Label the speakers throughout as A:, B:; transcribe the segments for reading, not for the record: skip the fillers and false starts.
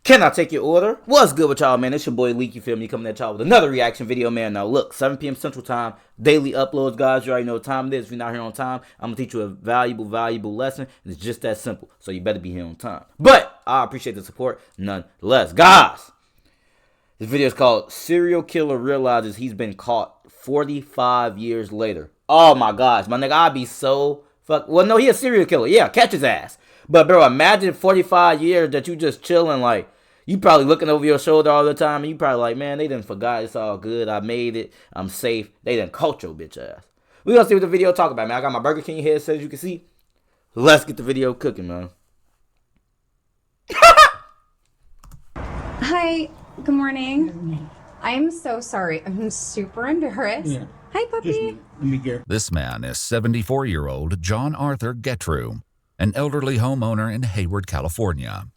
A: Can I take your order? What's good with y'all, man? It's your boy Leek, you feel me? Coming at y'all with another reaction video, man. Now look, 7 p.m. Central Time, daily uploads, guys. You already know what time it is. If you're not here on time, I'm going to teach you a valuable lesson. And it's just that simple. So you better be here on time. But I appreciate the support nonetheless. Guys, this video is called Serial Killer Realizes He's Been Caught 45 Years Later. Oh my gosh, my nigga, I'd be so well, no, he a serial killer. Yeah, catch his ass. But bro, imagine 45 years that you just chilling, like, you probably looking over your shoulder all the time, and you probably like, man, they done forgot, it's all good, I made it, I'm safe. They done caught your bitch ass. We gonna see what the video talk about, man. I got my Burger King headset, as you can see. Let's get the video cooking, man.
B: Hi, good morning. I'm so sorry. I'm super embarrassed. Yeah. Hi, puppy.
C: This man is 74-year-old John Arthur Getrew, an elderly homeowner in Hayward, California.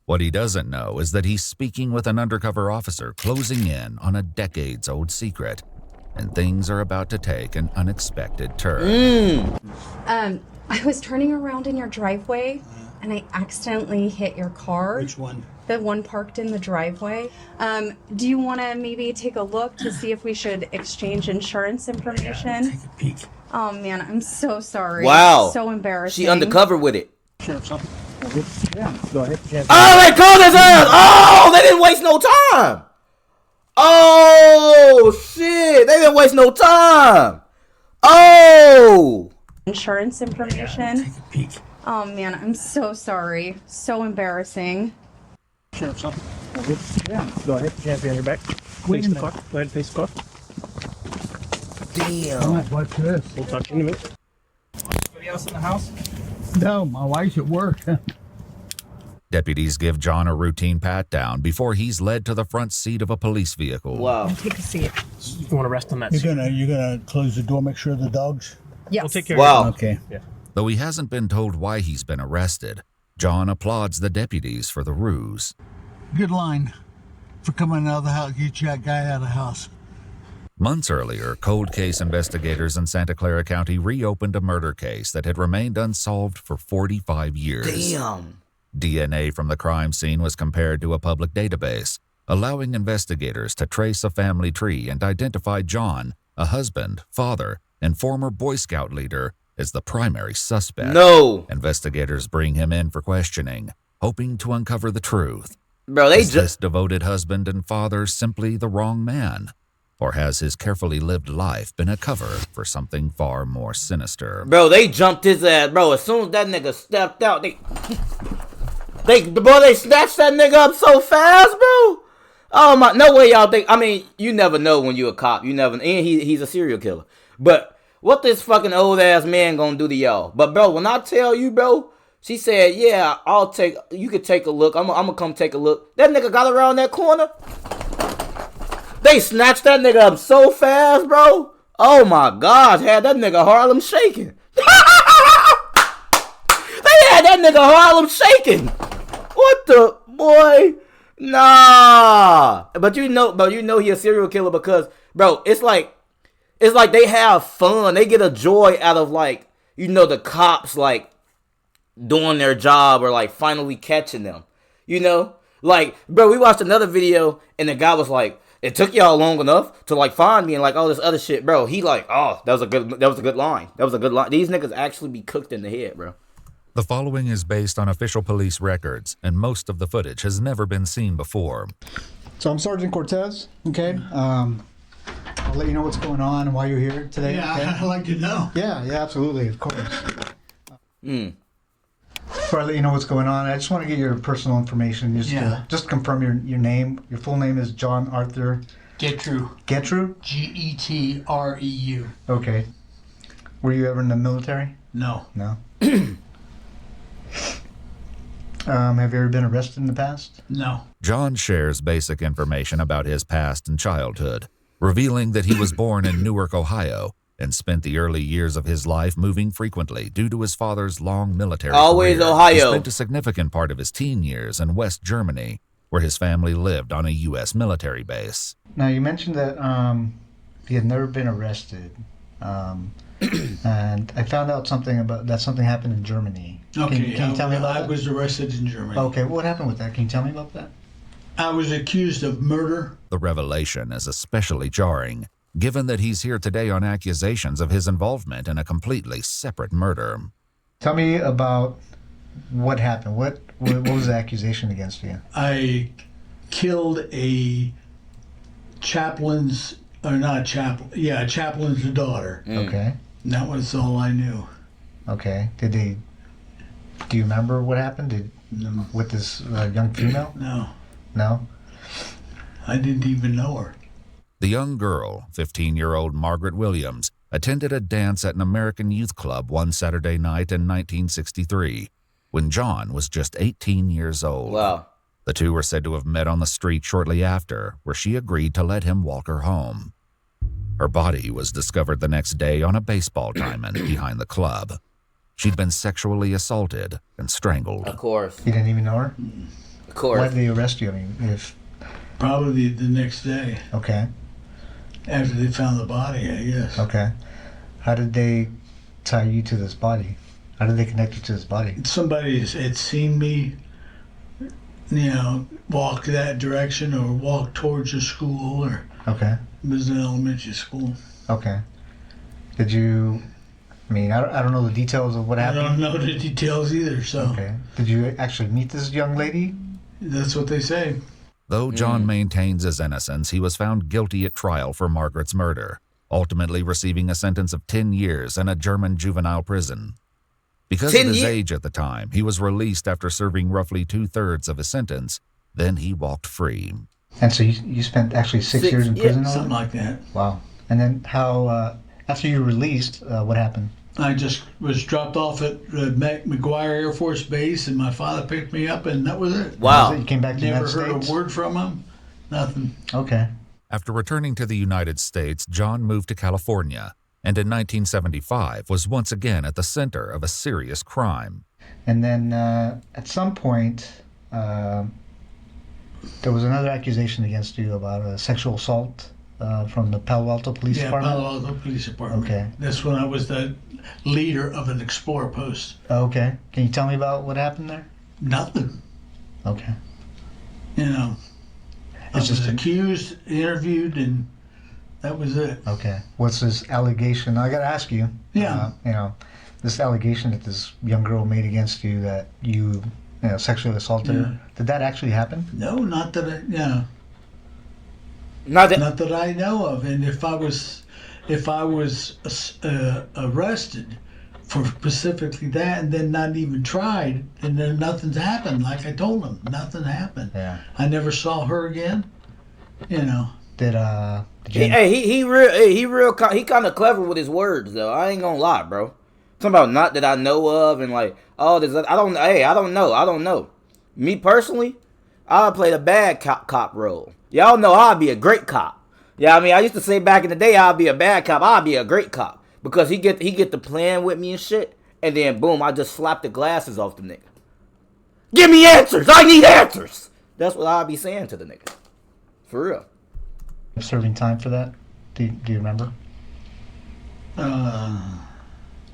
C: What he doesn't know is that he's speaking with an undercover officer closing in on a decades-old secret, and things are about to take an unexpected turn.
B: I was turning around in your driveway, and I accidentally hit your car.
D: Which one?
B: The one parked in the driveway. Do you want to maybe take a look to see if we should exchange insurance information?
D: Yeah, take a peek.
B: Oh, man, I'm so sorry.
A: Wow.
B: So embarrassing.
A: She undercover with it.
D: Sure, something. Yeah, go ahead.
A: Oh, they called his ass! Oh, they didn't waste no time! Oh, shit! They didn't waste no time! Oh!
B: Insurance information?
D: Yeah, take a peek.
B: Oh, man, I'm so sorry. So embarrassing.
D: Sure, something. Yeah, go ahead. Hands behind your back. Wait in the car. Go ahead and face the car.
A: Damn.
E: All right, what's this?
D: We'll talk to you in a minute. Anybody else in the house?
E: No, my wife's at work.
C: Deputies give John a routine pat-down before he's led to the front seat of a police vehicle.
A: Wow.
B: Take a seat.
D: You want to rest on that seat?
E: You're gonna close the door, make sure the dogs.
B: Yes.
D: We'll take care
A: Wow.
D: of
E: Okay.
D: Yeah.
C: Though he hasn't been told why he's been arrested, John applauds the deputies for the ruse.
E: Good line for coming out of the house. Get that guy out of the house.
C: Months earlier, cold case investigators in Santa Clara County reopened a murder case that had remained unsolved for 45 years.
A: Damn.
C: DNA from the crime scene was compared to a public database, allowing investigators to trace a family tree and identify John, a husband, father, and former Boy Scout leader, as the primary suspect.
A: No.
C: Investigators bring him in for questioning, hoping to uncover the truth.
A: Bro, they
C: Is this
A: just...
C: devoted husband and father simply the wrong man? Or has his carefully lived life been a cover for something far more sinister?
A: Bro, they jumped his ass, bro. As soon as that nigga stepped out, they snatched that nigga up so fast, bro. Oh my, no way y'all think. I mean, you never know when you a cop. You never, and he's a serial killer. But what this fucking old ass man gonna do to y'all? But bro, when I tell you, bro, she said, yeah, you could take a look. I'm gonna come take a look. That nigga got around that corner. They snatched that nigga up so fast, bro. Oh my gosh, had that nigga Harlem shaking. They had that nigga Harlem shaking. What the boy? Nah. But you know he a serial killer because, bro, it's like they have fun. They get a joy out of, like, you know, the cops, like, doing their job or, like, finally catching them. You know? Like, bro, we watched another video and the guy was like, it took y'all long enough to, like, find me and, like, all this other shit. Bro, he like, oh, that was a good line. That was a good line. These niggas actually be cooked in the head, bro.
C: The following is based on official police records, and most of the footage has never been seen before.
F: So I'm Sergeant Cortez, okay? I'll let you know what's going on and why you're here today.
E: Yeah,
F: okay?
E: I'd like to know.
F: Yeah, absolutely, of course. Before I let you know what's going on, I just want to get your personal information. Just confirm your name. Your full name is John Arthur
E: Getrew.
F: Getrew?
E: Getreu.
F: Okay. Were you ever in the military?
E: No.
F: No. Have you ever been arrested in the past?
E: No.
C: John shares basic information about his past and childhood, revealing that he was born in Newark, Ohio, and spent the early years of his life moving frequently due to his father's long military
A: Always
C: career.
A: Ohio.
C: He spent a significant part of his teen years in West Germany, where his family lived on a U.S. military base.
F: Now, you mentioned that you had never been arrested. And I found out something happened in Germany.
E: Okay,
F: Can you tell me about
E: I
F: that?
E: was arrested in Germany.
F: Okay, what happened with that? Can you tell me about that?
E: I was accused of murder.
C: The revelation is especially jarring, given that he's here today on accusations of his involvement in a completely separate murder.
F: Tell me about what happened. What was the accusation against you?
E: I killed a chaplain's, or not a chaplain, yeah, a chaplain's daughter.
F: Okay.
E: And that was all I knew.
F: Okay. Do you remember what happened?
E: No.
F: With this young female?
E: No,
F: No?
E: I didn't even know her.
C: The young girl, 15-year-old Margaret Williams, attended a dance at an American youth club one Saturday night in 1963, when John was just 18 years old.
A: Wow.
C: The two were said to have met on the street shortly after, where she agreed to let him walk her home. Her body was discovered the next day on a baseball diamond behind the club. She'd been sexually assaulted and strangled.
A: Of course.
F: You didn't even know her?
A: Of course.
F: Why did they arrest you? I mean, if...
E: Probably the next day
F: Okay.
E: after they found the body, I guess.
F: Okay. How did they tie you to this body? How did they connect you to this body?
E: Somebody had seen me, walk that direction or walk towards a school, or
F: Okay.
E: it was an elementary school.
F: Okay. Did you... I mean, I don't know the details of what
E: I
F: happened.
E: don't know the details either, so
F: Okay. Did you actually meet this young lady?
E: that's what they say.
C: Though John maintains his innocence, he was found guilty at trial for Margaret's murder, ultimately receiving a sentence of 10 years in a German juvenile prison. Because of
A: 10
C: his
A: years?
C: age at the time, he was released after serving roughly 2/3 of his sentence. Then he walked free.
F: And so you spent actually six
A: 6
F: years in prison? over
E: Something
F: it?
E: like that.
F: Wow. And then how, after you were released, what happened?
E: I just was dropped off at McGuire Air Force Base, and my father picked me up, and that was it.
A: Wow.
F: You came back to the
E: Never
F: United
E: heard
F: States?
E: a word from him. Nothing.
F: Okay.
C: After returning to the United States, John moved to California, and in 1975 was once again at the center of a serious crime.
F: And then at some point, there was another accusation against you about a sexual assault from the Palo Alto Police
E: Yeah,
F: Department?
E: Palo Alto Police Department.
F: Okay.
E: That's when I was the leader of an Explorer post.
F: Okay. Can you tell me about what happened there?
E: Nothing.
F: Okay.
E: I
F: It's
E: was
F: just
E: accused, interviewed, and that was it.
F: Okay. What's this allegation? I got to ask you.
E: Yeah.
F: This allegation that this young girl made against you that you sexually assaulted her. Did that actually happen?
E: No, not that I,
A: Not that.
E: not that I know of. And if I was arrested for specifically that, and then not even tried, and then nothing's happened. Like I told him, nothing happened.
F: Yeah.
E: I never saw her again.
F: Did
A: He kind of clever with his words though. I ain't gonna lie, bro. Something about not that I know of, and like, oh, this I don't know. Me personally, I play the bad cop role. Y'all know I'll be a great cop. Yeah, I mean, I used to say back in the day I'll be a bad cop. I'll be a great cop because he get to playing with me and shit, and then boom, I just slap the glasses off the nigga. Give me answers. I need answers. That's what I'll be saying to the nigga. For real.
F: serving time for that? Do you remember?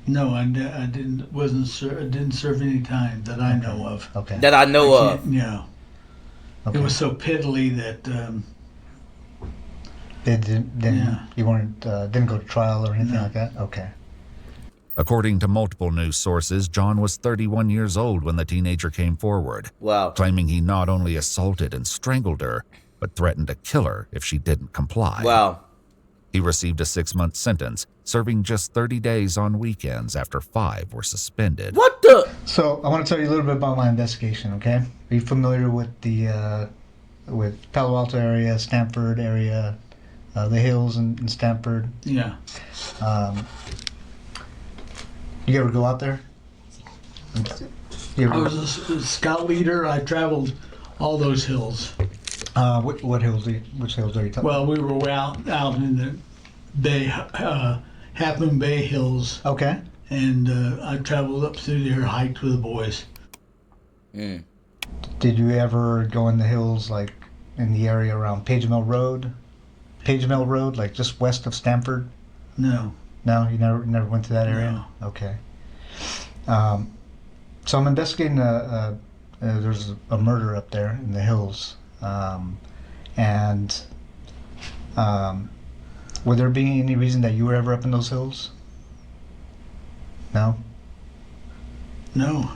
E: No, I didn't. I didn't serve any time that I know of.
F: Okay.
A: That I know of.
E: Yeah.
F: Okay.
E: It was so piddly that.
F: You weren't didn't go to trial or anything like that? Okay.
C: According to multiple news sources, John was 31 years old when the teenager came forward,
A: Wow.
C: claiming he not only assaulted and strangled her, but threatened to kill her if she didn't comply.
A: Wow.
C: He received a 6-month sentence, serving just 30 days on weekends after 5 were suspended.
A: What the?
F: So I want to tell you a little bit about my investigation, okay? Are you familiar with the with Palo Alto area, Stanford area, the hills in Stanford?
E: Yeah.
F: You ever go out there? You
E: I
F: ever,
E: was a scout leader. I traveled all those hills.
F: what hills? Which hills are you talking?
E: Well, we were out in the Bay, Half Moon Bay Hills,
F: Okay.
E: and I traveled up through there, hiked with the boys.
A: Mm.
F: Did you ever go in the hills, like in the area around Page Mill Road? Page Mill Road, like just west of Stanford?
E: No.
F: No, you never went to that area?
E: No.
F: Okay. So I'm investigating there's a murder up there in the hills, and would there be any reason that you were ever up in those hills? No.
E: No.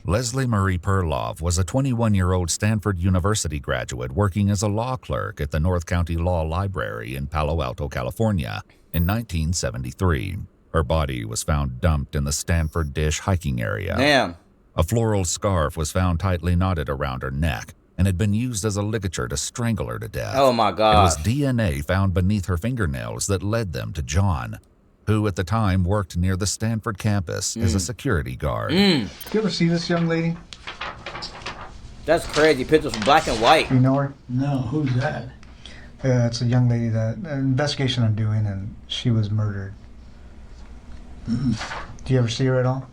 C: Leslie Marie Perloff was a 21-year-old Stanford University graduate working as a law clerk at the North County Law Library in Palo Alto, California in 1973. Her body was found dumped in the Stanford Dish hiking area.
A: Damn.
C: A floral scarf was found tightly knotted around her neck and had been used as a ligature to strangle her to death.
A: Oh my God.
C: It was DNA found beneath her fingernails that led them to John, who at the time worked near the Stanford campus as a security guard.
F: Did you ever see this young lady?
A: That's crazy. Pictures from black and white.
F: You know her?
E: No, who's that?
F: It's a young lady that an investigation I'm doing, and she was murdered. Do you ever see her at all?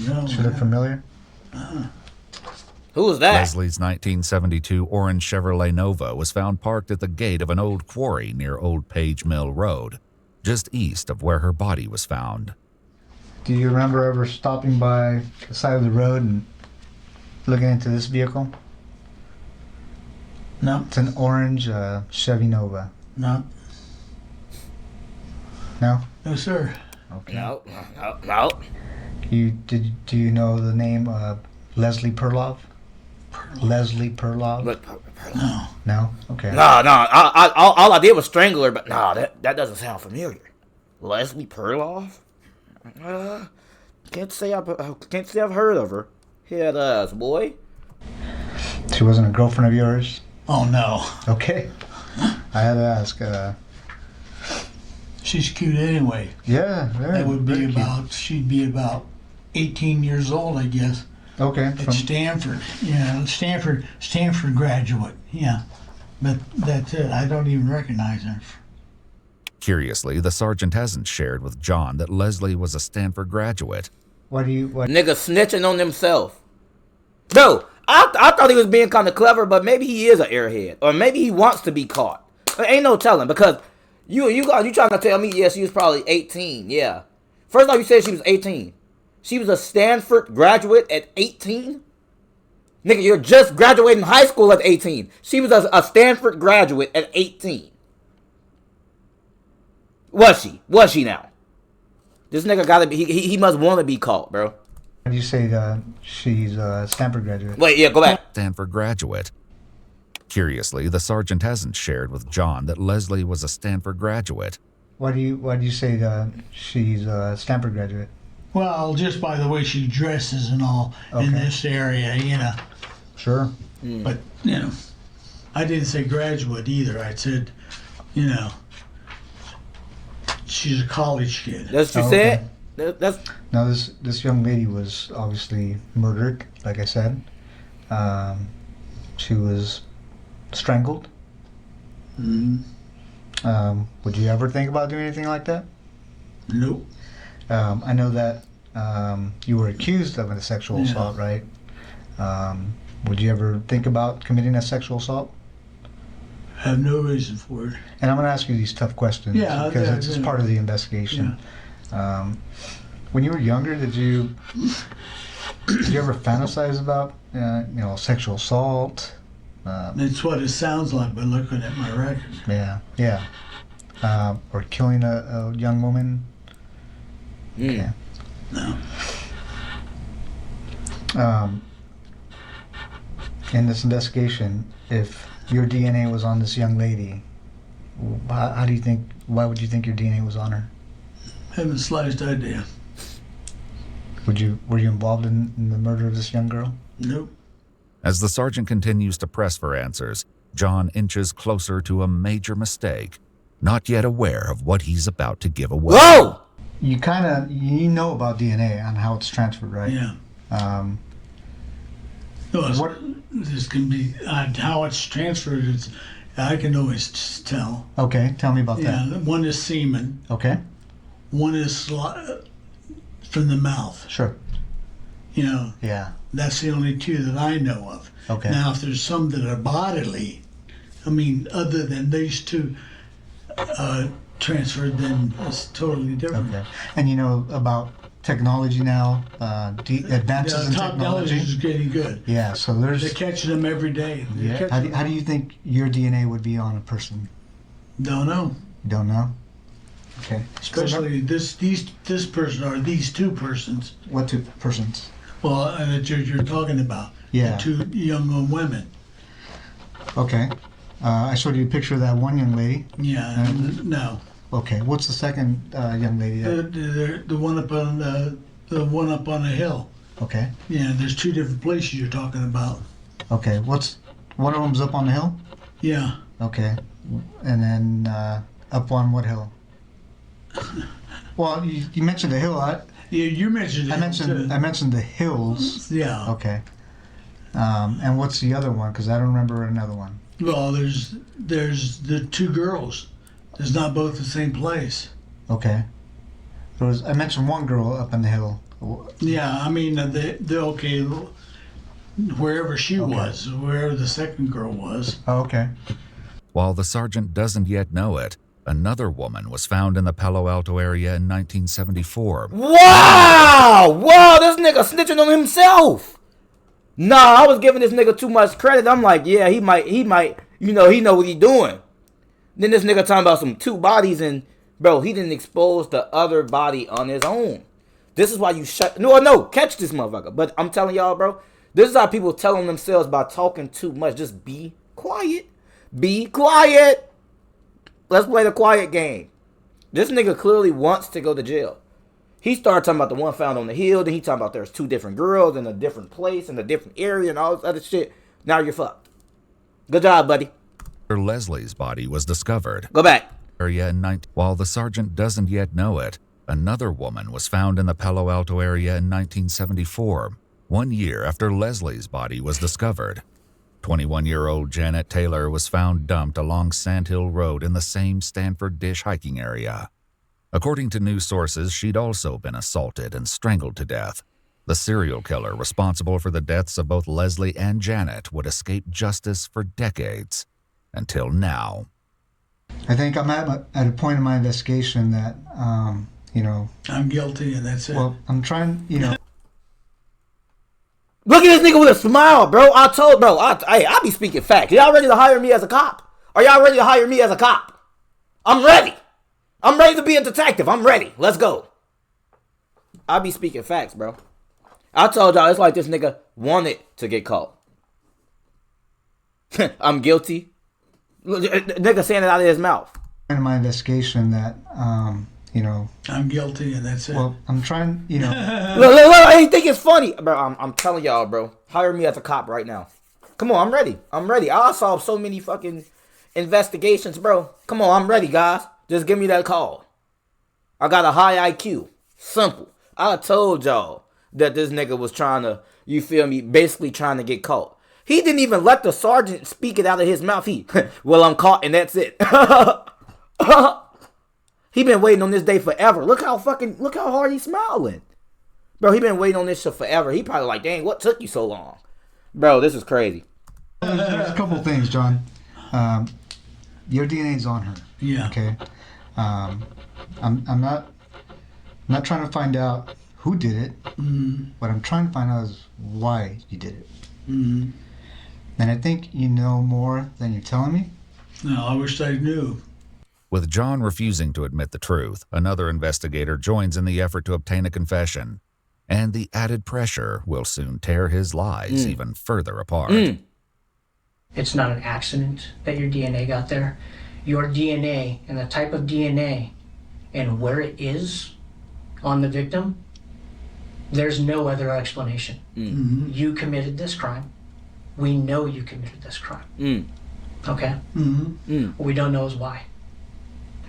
E: No.
F: She look familiar?
A: Who was that?
C: Leslie's 1972 orange Chevrolet Nova was found parked at the gate of an old quarry near Old Page Mill Road, just east of where her body was found.
F: Do you remember ever stopping by the side of the road and looking into this vehicle?
E: No.
F: It's an orange Chevy Nova.
E: No.
F: No?
E: No, sir.
F: Okay.
A: No. No.
F: Do you know the name Leslie Perloff? Leslie Perloff?
A: But,
E: No.
F: No? Okay.
A: no. All I did was strangle her, but no, that doesn't sound familiar. Leslie Perloff? Can't say I've heard of her. Hit us, boy.
F: She wasn't a girlfriend of yours?
E: Oh, no.
F: Okay. I had to ask.
E: She's cute anyway.
F: Yeah, very.
E: That would be
F: very cute.
E: she'd be about 18 years old, I guess.
F: Okay.
E: At Stanford. Yeah, Stanford graduate. Yeah. But that's it. I don't even recognize her.
C: Curiously, the sergeant hasn't shared with John that Leslie was a Stanford graduate.
F: What?
A: Nigga snitching on himself. No, I thought he was being kind of clever, but maybe he is an airhead, or maybe he wants to be caught. There ain't no telling, because you trying to tell me? Yeah, she was probably 18. Yeah. First off, you said she was 18. She was a Stanford graduate at 18. Nigga, you're just graduating high school at 18. She was a Stanford graduate at 18. Was she? Was she now? This nigga gotta be. He must want to be caught, bro.
F: Did you say she's a Stanford graduate?
A: Wait, yeah, go back.
C: Stanford graduate. Curiously, the sergeant hasn't shared with John that Leslie was a Stanford graduate.
F: Why do you say she's a Stanford graduate?
E: Well, just by the way she dresses and all in this area, you know.
F: Sure.
E: But, you know, I didn't say graduate either. I said, you know, she's a college kid.
A: That's what you said? That's
F: Now, this young lady was obviously murdered, like I said. She was strangled. Would you ever think about doing anything like that?
E: Nope.
F: I know that you were accused of a sexual assault, right? Would you ever think about committing a sexual assault?
E: I have no reason for it.
F: And I'm going to ask you these tough questions because it's part of the investigation. When you were younger, did you ever fantasize about sexual assault?
E: That's what it sounds like by looking at my record.
F: Yeah. Or killing a young woman? Okay.
E: No.
F: In this investigation, if your DNA was on this young lady, why would you think your DNA was on her?
E: Haven't the slightest idea.
F: Were you involved in the murder of this young girl?
E: Nope.
C: As the sergeant continues to press for answers, John inches closer to a major mistake, not yet aware of what he's about to give away.
A: whoa.
F: You know about DNA and how it's transferred, right?
E: Yeah. This can be how it's transferred. I can always tell.
F: Okay, tell me about
E: Yeah,
F: that.
E: one is semen.
F: Okay,
E: One is from the mouth.
F: sure.
E: You know,
F: Yeah.
E: that's the only two that I know of.
F: Okay.
E: Now, if there's some that are bodily, I mean, other than these two transferred, then it's totally different.
F: Okay. And you know about technology now, advances in
E: technology
F: technology.
E: is getting good.
F: Yeah, so there's...
E: They're catching them every day.
F: Yeah. How do you think your DNA would be on a person?
E: Don't know.
F: You don't know? Okay.
E: Especially this person or these two persons.
F: What two persons?
E: Well, that you're talking about.
F: Yeah.
E: The two young women.
F: Okay. I showed you a picture of that one young lady.
E: Yeah. No.
F: Okay. What's the second young lady?
E: The one up on the one up on the hill.
F: Okay.
E: Yeah. There's two different places you're talking about.
F: Okay. One of them's up on the hill?
E: Yeah.
F: Okay. And then up on what hill? Well, you mentioned the hill.
E: Yeah, you mentioned it.
F: I mentioned the hills.
E: Yeah.
F: Okay. And what's the other one? Because I don't remember another one.
E: Well, there's the two girls. It's not both the same place.
F: Okay. I mentioned one girl up on the hill.
E: Yeah, I mean, okay, wherever she was, wherever the second girl was.
F: Oh, okay.
C: While the sergeant doesn't yet know it, another woman was found in the Palo Alto area in 1974.
A: Wow! Wow, this nigga snitching on himself. Nah, I was giving this nigga too much credit. I'm like, yeah, he might, he know what he doing. Then this nigga talking about some two bodies and, bro, he didn't expose the other body on his own. This is why you no, catch this motherfucker. But I'm telling y'all, bro, this is how people telling themselves by talking too much. Just be quiet. Be quiet. Let's play the quiet game. This nigga clearly wants to go to jail. He started talking about the one found on the hill. Then he talking about there's two different girls in a different place, in a different area, and all this other shit. Now you're fucked. Good job, buddy.
C: Leslie's body was discovered.
A: Go back.
C: While the sergeant doesn't yet know it, another woman was found in the Palo Alto area in 1974, 1 year after Leslie's body was discovered. 21-year-old Janet Taylor was found dumped along Sandhill Road in the same Stanford Dish hiking area. According to news sources, she'd also been assaulted and strangled to death. The serial killer responsible for the deaths of both Leslie and Janet would escape justice for decades, until now.
F: I think I'm at a point in my investigation that,
E: I'm guilty and that's it.
F: Well, I'm trying,
A: Look at this nigga with a smile, bro. I be speaking facts. Y'all ready to hire me as a cop? Are y'all ready to hire me as a cop? I'm ready. I'm ready to be a detective. I'm ready. Let's go. I be speaking facts, bro. I told y'all it's like this nigga wanted to get caught. I'm guilty. Nigga saying it out of his mouth.
F: In my investigation that,
E: I'm guilty and that's it.
F: Well, I'm trying,
A: Look, I think it's funny. Bro, I'm telling y'all, bro. Hire me as a cop right now. Come on, I'm ready. I solved so many fucking investigations, bro. Come on, I'm ready, guys. Just give me that call. I got a high IQ. Simple. I told y'all that this nigga was trying to, you feel me, basically trying to get caught. He didn't even let the sergeant speak it out of his mouth. Well, I'm caught and that's it. He been waiting on this day forever. Look how hard he's smiling. Bro, he been waiting on this shit forever. He probably like, dang, what took you so long? Bro, this is crazy.
F: There's a couple things, John. Your DNA's on her.
E: Yeah.
F: Okay. I'm not trying to find out who did it.
E: Mm-hmm.
F: What I'm trying to find out is why you did it.
E: Mm-hmm.
F: And I think you know more than you're telling me.
E: No, I wish I knew.
C: With John refusing to admit the truth, another investigator joins in the effort to obtain a confession. And the added pressure will soon tear his lies even further apart.
G: It's not an accident that your DNA got there. Your DNA and the type of DNA and where it is on the victim, there's no other explanation.
E: Mm-hmm.
G: You committed this crime. We know you committed this crime. Okay?
E: Mm-hmm.
G: What we don't know is why.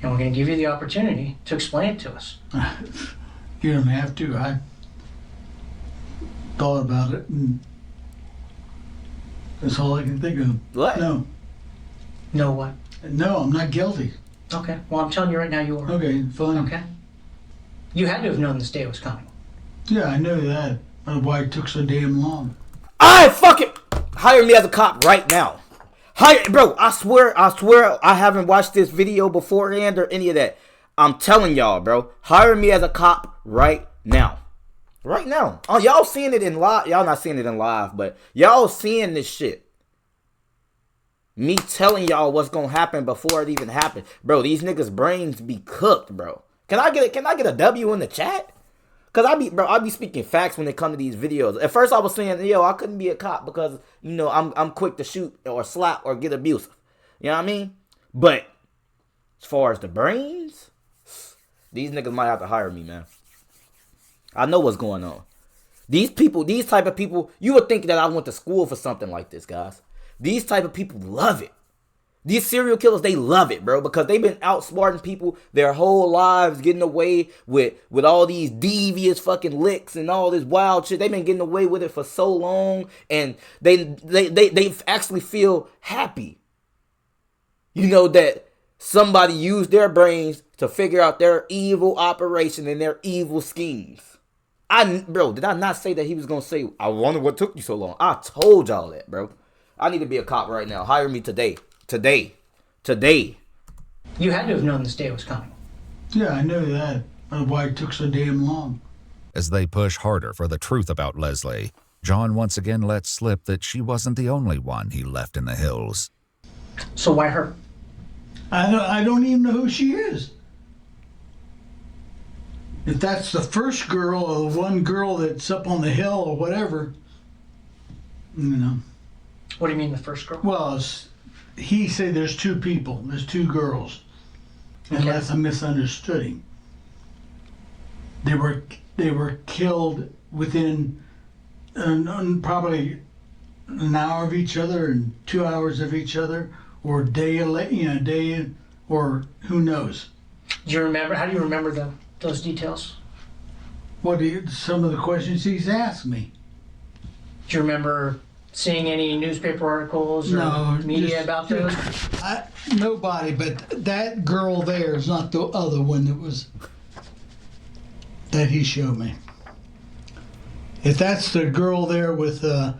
G: And we're going to give you the opportunity to explain it to us.
E: You don't have to. I thought about it, and that's all I can think of.
A: What?
E: No,
G: What?
E: I'm not guilty.
G: Okay. Well, I'm telling you right now you are.
E: Okay, fine.
G: Okay? You had to have known this day was coming.
E: Yeah, I know that. But why it took so damn long?
A: I fucking hire me as a cop right now. Bro, I swear I haven't watched this video beforehand or any of that. I'm telling y'all, bro. Hire me as a cop right now. Right now. Oh, y'all seeing it in live. Y'all not seeing it in live, but y'all seeing this shit. Me telling y'all what's gonna happen before it even happened. Bro, these niggas' brains be cooked, bro. Can I get a W in the chat? Cause I be speaking facts when it come to these videos. At first I was saying, yo, I couldn't be a cop because, you know, I'm quick to shoot or slap or get abusive. You know what I mean? But as far as the brains, these niggas might have to hire me, man. I know what's going on. These people, these type of people, you would think that I went to school for something like this, guys. These type of people love it. These serial killers, they love it, bro, because they've been outsmarting people their whole lives, getting away with all these devious fucking licks and all this wild shit. They've been getting away with it for so long, and they actually feel happy. You know, that somebody used their brains to figure out their evil operation and their evil schemes. Bro, did I not say that he was going to say, I wonder what took you so long? I told y'all that, bro. I need to be a cop right now. Hire me today. Today.
G: You had to have known this day was coming.
E: Yeah, I know that. Why it took so damn long.
C: As they push harder for the truth about Leslie, John once again lets slip that she wasn't the only one he left in the hills.
G: So why her?
E: I don't even know who she is. If that's the first girl or the one girl that's up on the hill or whatever, you know.
G: What do you mean the first girl?
E: Well, he said there's two people. There's two girls. Unless I misunderstood him. They were killed within probably an hour of each other and 2 hours of each other, or day, or who knows.
G: Do you remember? How do you remember those details?
E: Some of the questions he's asked me.
G: Do you remember seeing any newspaper articles or media about those?
E: Nobody, but that girl there is not the other one that he showed me. If that's the girl there with, the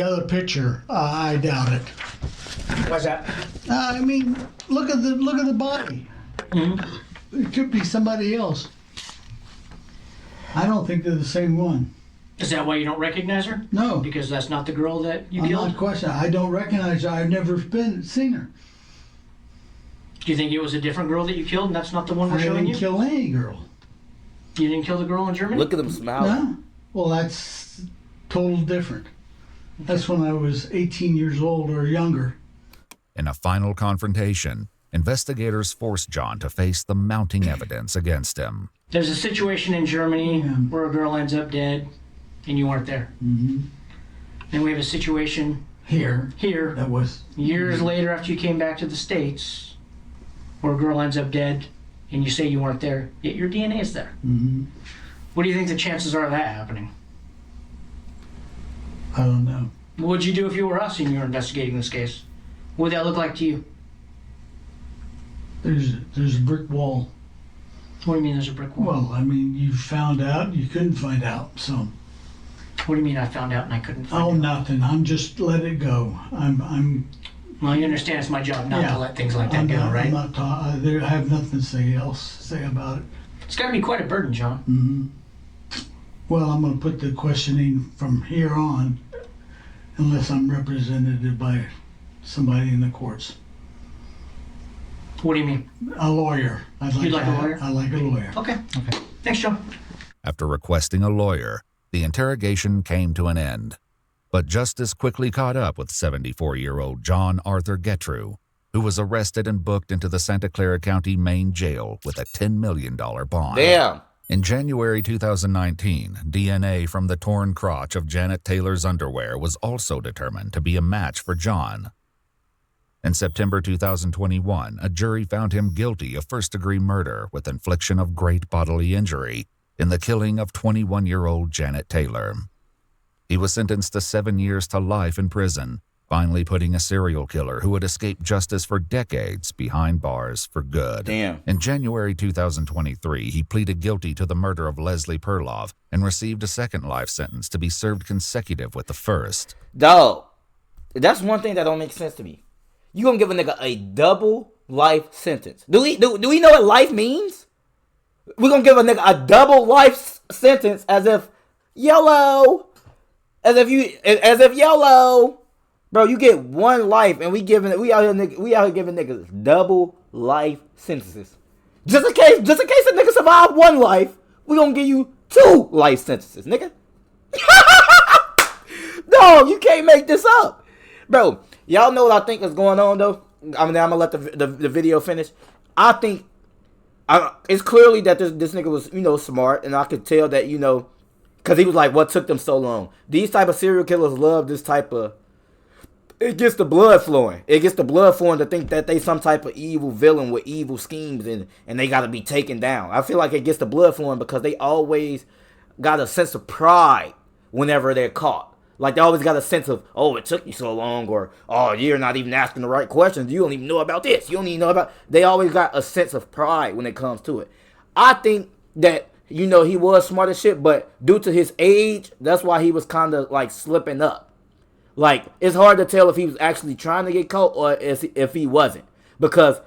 E: other picture, I doubt it.
G: Why's that?
E: I mean, look at the body. Mm-hmm. It could be somebody else. I don't think they're the same one.
G: Is that why you don't recognize her?
E: No.
G: Because that's not the girl that you
E: I'm
G: killed?
E: not questioning. I don't recognize her. I've never seen her.
G: Do you think it was a different girl that you killed and that's not the one we're showing you?
E: I didn't kill any girl.
G: You didn't kill the girl in Germany?
A: Look at them smiling.
E: No. Well, that's total different. That's when I was 18 years old or younger.
C: In a final confrontation, investigators forced John to face the mounting evidence against him.
G: There's a situation in Germany where a girl ends up dead and you weren't there.
E: Mm-hmm.
G: Then we have a situation here
E: that was
G: years later after you came back to the States where a girl ends up dead and you say you weren't there, yet your DNA is there.
E: Mm-hmm.
G: What do you think the chances are of that happening?
E: I don't know.
G: What would you do if you were us and you were investigating this case? What would that look like to you?
E: There's a brick wall.
G: What do you mean there's a brick wall?
E: Well, I mean, you found out, you couldn't find out, so.
G: What do you mean I found out and I couldn't find out?
E: Oh, nothing. I'm just let it go. I'm.
G: Well, you understand it's my job not to let things like that go, right?
E: I have nothing to say about it.
G: It's got to be quite a burden, John.
E: Mm-hmm. Well, I'm going to put the questioning from here on, unless I'm represented by somebody in the courts.
G: What do you mean?
E: A lawyer.
G: You'd like a lawyer?
E: I like a lawyer.
G: Okay. Thanks, John.
C: After requesting a lawyer, the interrogation came to an end. But justice quickly caught up with 74-year-old John Arthur Getrew, who was arrested and booked into the Santa Clara County Main Jail with a $10 million bond.
A: Damn.
C: In January 2019, DNA from the torn crotch of Janet Taylor's underwear was also determined to be a match for John. In September 2021, a jury found him guilty of first-degree murder with infliction of great bodily injury in the killing of 21-year-old Janet Taylor. He was sentenced to 7 years to life in prison, finally putting a serial killer who had escaped justice for decades behind bars for good.
A: Damn.
C: In January 2023, he pleaded guilty to the murder of Leslie Perloff and received a second life sentence to be served consecutive with the first.
A: Dog, that's one thing that don't make sense to me. You gonna give a nigga a double life sentence? Do we know what life means? We're gonna give a nigga a double life sentence as if YOLO. As if YOLO. Bro, you get 1 life and we out here giving niggas double life sentences. Just in case a nigga survive 1 life, we gonna give you 2 life sentences, nigga. No, you can't make this up. Bro, y'all know what I think is going on though? I'm gonna let the video finish. I think it's clearly that this nigga was, smart, and I could tell that, because he was like, what took them so long? These type of serial killers love this type of, it gets the blood flowing. It gets the blood flowing to think that they some type of evil villain with evil schemes and they got to be taken down. I feel like it gets the blood flowing because they always got a sense of pride whenever they're caught. Like, they always got a sense of, oh, it took you so long, or, oh, you're not even asking the right questions. You don't even know about this. You don't even know about... They always got a sense of pride when it comes to it. I think that, he was smart as shit, but due to his age, that's why he was kind of, like, slipping up. Like, it's hard to tell if he was actually trying to get caught or if he wasn't. Because...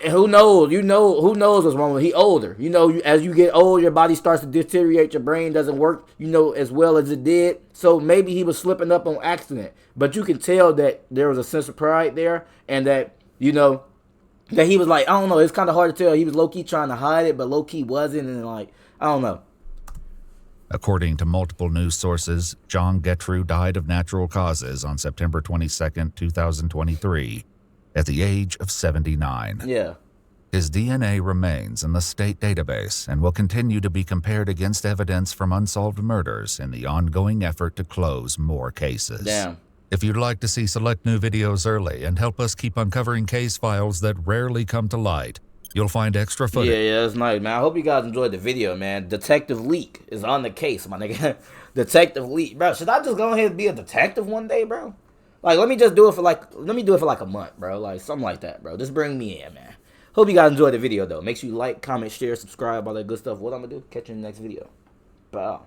A: who knows? Who knows what's wrong with him? He older. As you get old, your body starts to deteriorate. Your brain doesn't work, as well as it did. So maybe he was slipping up on accident. But you can tell that there was a sense of pride there. And that, that he was like, I don't know. It's kind of hard to tell. He was low-key trying to hide it, but low-key wasn't. And like, I don't know.
C: According to multiple news sources, John Gettru died of natural causes on September 22nd, 2023. At the age of 79.
A: Yeah.
C: His DNA remains in the state database and will continue to be compared against evidence from unsolved murders in the ongoing effort to close more cases.
A: Damn.
C: If you'd like to see select new videos early and help us keep uncovering case files that rarely come to light, you'll find extra footage.
A: Yeah, that's nice, man. I hope you guys enjoyed the video, man. Detective Leek is on the case, my nigga. Detective Leek. Bro, should I just go ahead and be a detective one day, bro? Like, let me do it for like a month, bro. Like, something like that, bro. Just bring me in, man. Hope you guys enjoyed the video, though. Make sure you like, comment, share, subscribe, all that good stuff. What I'm going to do, catch you in the next video. Bye.